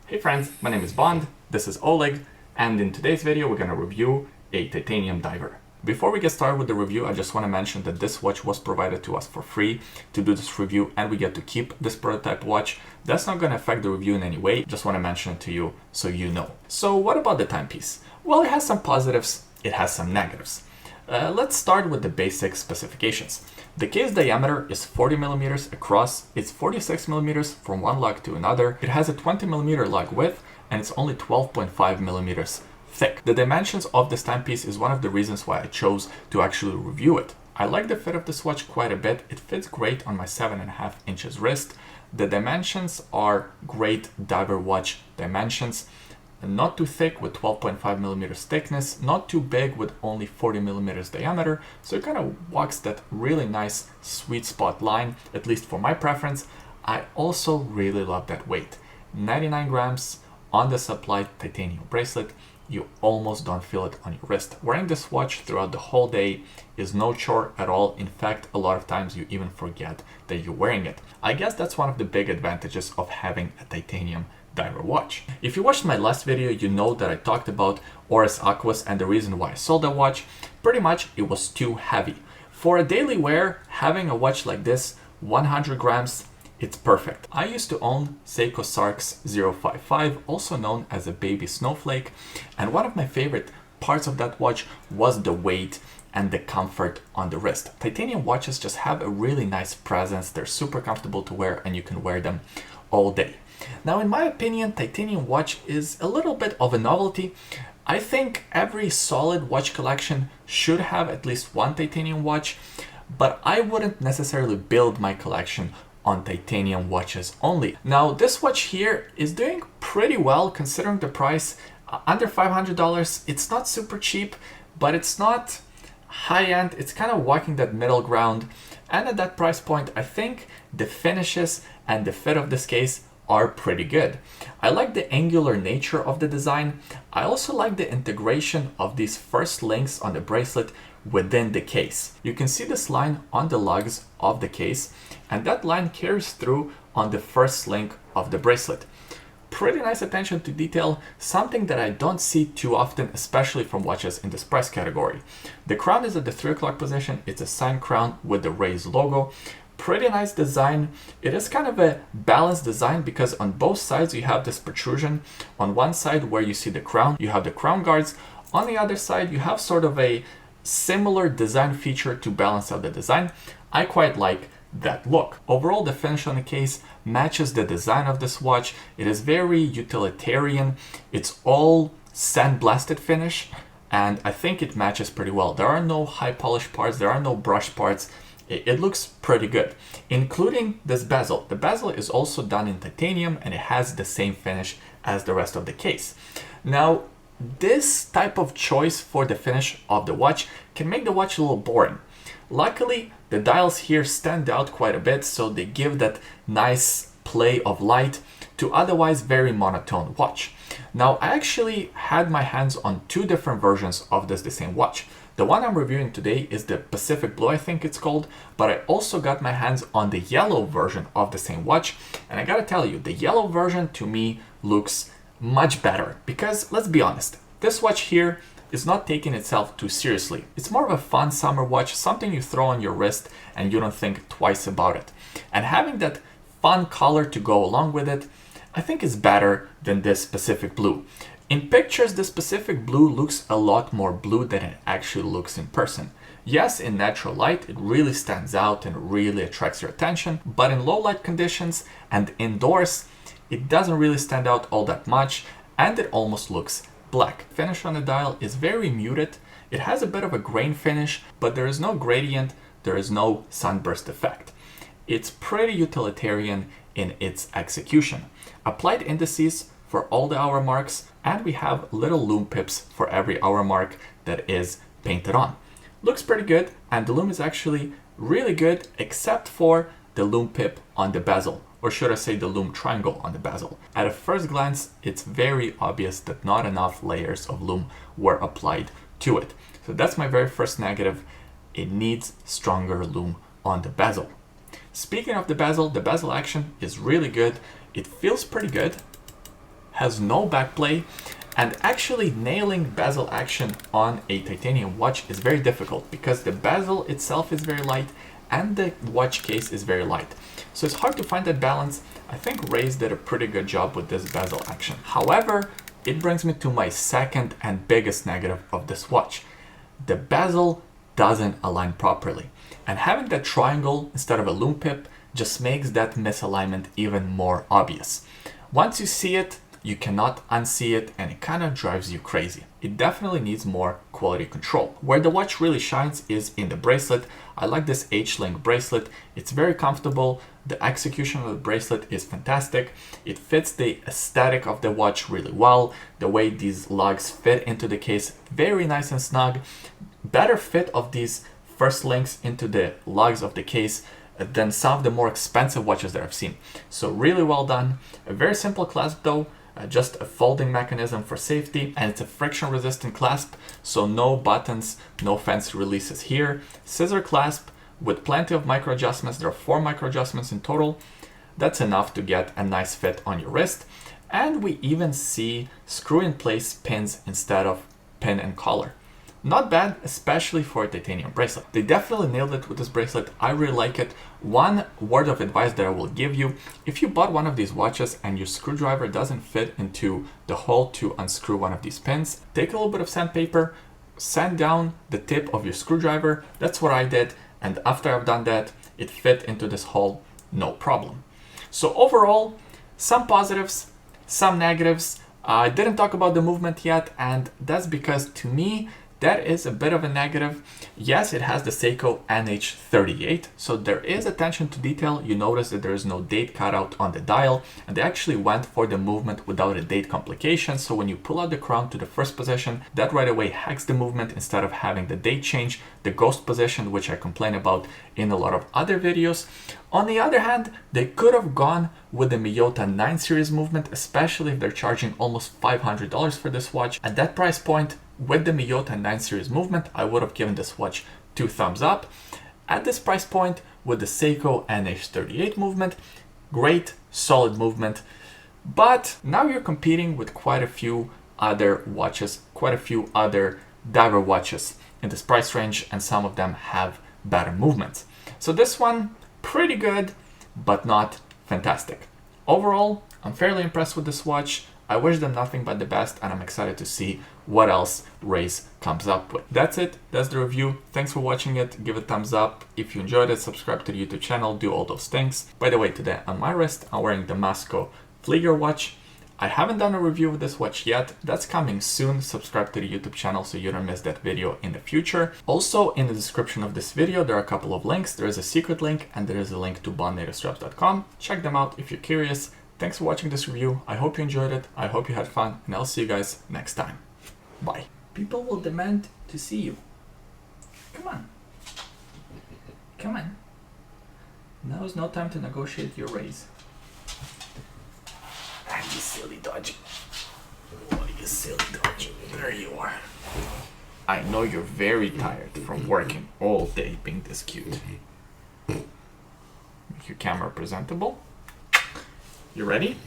Hey friends, my name is Bond, this is Oleg, and in today's video we're going to review a titanium diver. Before we get started with the review, I just want to mention that this watch was provided to us for free to do this review, and we get to keep this prototype watch. That's not going to affect the review in any way, just want to mention it to you so you know. So what about the timepiece? Well, it has some positives, it has some negatives. Let's start with the basic specifications. The case diameter is 40 millimeters across, it's 46 millimeters from one lug to another, it has a 20 millimeter lug width, and it's only 12.5 millimeters thick. The dimensions of this timepiece is one of the reasons why I chose to actually review it. I like the fit of this watch quite a bit, it fits great on my 7.5 inches wrist. The dimensions are great diver watch dimensions. Not too thick with 12.5 millimeters thickness, not too big with only 40 millimeters diameter, so it kind of walks that really nice sweet spot line, at least for my preference. I also really love that weight. 99 grams on the supplied titanium bracelet. You almost don't feel it on your wrist. Wearing this watch throughout the whole day is no chore at all. In fact, a lot of times you even forget that you're wearing it. I guess that's one of the big advantages of having a titanium diver watch. If you watched my last video, you know that I talked about RZE Aquas and the reason why I sold that watch. Pretty much it was too heavy. For a daily wear, having a watch like this, 100 grams, it's perfect. I used to own Seiko Sarks 055, also known as a baby snowflake, and one of my favorite parts of that watch was the weight and the comfort on the wrist. Titanium watches just have a really nice presence, they're super comfortable to wear and you can wear them all day. Now, in my opinion, titanium watch is a little bit of a novelty. I think every solid watch collection should have at least one titanium watch, but I wouldn't necessarily build my collection on titanium watches only. Now, this watch here is doing pretty well considering the price. Under $500, it's not super cheap, but it's not high-end. It's kind of walking that middle ground. And at that price point, I think the finishes and the fit of this case are pretty good. I like the angular nature of the design. I also like the integration of these first links on the bracelet within the case. You can see this line on the lugs of the case, and that line carries through on the first link of the bracelet. Pretty nice attention to detail, something that I don't see too often, especially from watches in this price category. The crown is at the 3 o'clock position. It's a signed crown with the RZE logo. Pretty nice design. It is kind of a balanced design because on both sides you have this protrusion. On one side where you see the crown, you have the crown guards. On the other side, you have sort of a similar design feature to balance out the design. I quite like that look. Overall, the finish on the case matches the design of this watch. It is very utilitarian. It's all sandblasted finish, and I think it matches pretty well. There are no high polish parts, there are no brush parts. It looks pretty good, including this bezel. The bezel is also done in titanium and it has the same finish as the rest of the case. Now, this type of choice for the finish of the watch can make the watch a little boring. Luckily, the dials here stand out quite a bit, so they give that nice play of light to otherwise very monotone watch. Now, I actually had my hands on two different versions of the same watch. The one I'm reviewing today is the Pacific Blue, I think it's called, but I also got my hands on the yellow version of the same watch, and I gotta tell you, the yellow version to me looks much better, because let's be honest, this watch here is not taking itself too seriously. It's more of a fun summer watch, something you throw on your wrist and you don't think twice about it. And having that fun color to go along with it, I think is better than this Pacific Blue. In pictures, this Pacific Blue looks a lot more blue than it actually looks in person. Yes, in natural light, it really stands out and really attracts your attention, but in low light conditions and indoors, it doesn't really stand out all that much, and it almost looks black. Finish on the dial is very muted. It has a bit of a grain finish, but there is no gradient, there is no sunburst effect. It's pretty utilitarian in its execution. Applied indices for all the hour marks, and we have little lume pips for every hour mark that is painted on. Looks pretty good, and the lume is actually really good except for the lume pip on the bezel, or should I say the lume triangle on the bezel. At a first glance, it's very obvious that not enough layers of lume were applied to it. So that's my very first negative. It needs stronger lume on the bezel. Speaking of the bezel action is really good. It feels pretty good. has no backplay, and actually nailing bezel action on a titanium watch is very difficult because the bezel itself is very light and the watch case is very light. So it's hard to find that balance. I think RZE did a pretty good job with this bezel action. However, it brings me to my second and biggest negative of this watch. The bezel doesn't align properly. And having that triangle instead of a loom pip just makes that misalignment even more obvious. Once you see it, you cannot unsee it, and it kind of drives you crazy. It definitely needs more quality control. Where the watch really shines is in the bracelet. I like this H-link bracelet. It's very comfortable. The execution of the bracelet is fantastic. It fits the aesthetic of the watch really well. The way these lugs fit into the case, very nice and snug. Better fit of these first links into the lugs of the case than some of the more expensive watches that I've seen. So really well done. A very simple clasp though. Just a folding mechanism for safety, and it's a friction resistant clasp, so no buttons, no fancy releases here. Scissor clasp with plenty of micro adjustments. There are 4 micro adjustments in total. That's enough to get a nice fit on your wrist. And we even see screw in place pins instead of pin and collar. Not bad, especially for a titanium bracelet. They definitely nailed it with this bracelet. I really like it. One word of advice that I will give you: if you bought one of these watches and your screwdriver doesn't fit into the hole to unscrew one of these pins, take a little bit of sandpaper, sand down the tip of your screwdriver. That's what I did, and after I've done that, it fit into this hole, no problem. So overall, some positives, some negatives. I didn't talk about the movement yet, and that's because to me, that is a bit of a negative. Yes, it has the Seiko NH38, so there is attention to detail. You notice that there is no date cutout on the dial, and they actually went for the movement without a date complication. So when you pull out the crown to the first position, that right away hacks the movement instead of having the date change, the ghost position, which I complain about in a lot of other videos. On the other hand, they could have gone with the Miyota 9 series movement, especially if they're charging almost $500 for this watch. At that price point, with the Miyota 9 series movement, I would have given this watch 2 thumbs up. At this price point, with the Seiko NH38 movement, great, solid movement. But now you're competing with quite a few other watches, quite a few other diver watches in this price range, and some of them have better movements. So this one, pretty good, but not fantastic. Overall, I'm fairly impressed with this watch. I wish them nothing but the best, and I'm excited to see what else RZE comes up with. That's it. That's the review. Thanks for watching it. Give it a thumbs up. If you enjoyed it, subscribe to the YouTube channel. Do all those things. By the way, today on my wrist, I'm wearing the Masco Flieger watch. I haven't done a review of this watch yet. That's coming soon. Subscribe to the YouTube channel so you don't miss that video in the future. Also, in the description of this video, there are a couple of links. There is a secret link, and there is a link to bondnativstraps.com. Check them out if you're curious. Thanks for watching this review. I hope you enjoyed it. I hope you had fun, and I'll see you guys next time. Bye. People will demand to see you. Come on. Come on. Now is no time to negotiate your raise. Ah, you silly dodgy. Oh, you silly dodgy. There you are. I know you're very tired from working all day being this cute. Make your camera presentable. You ready?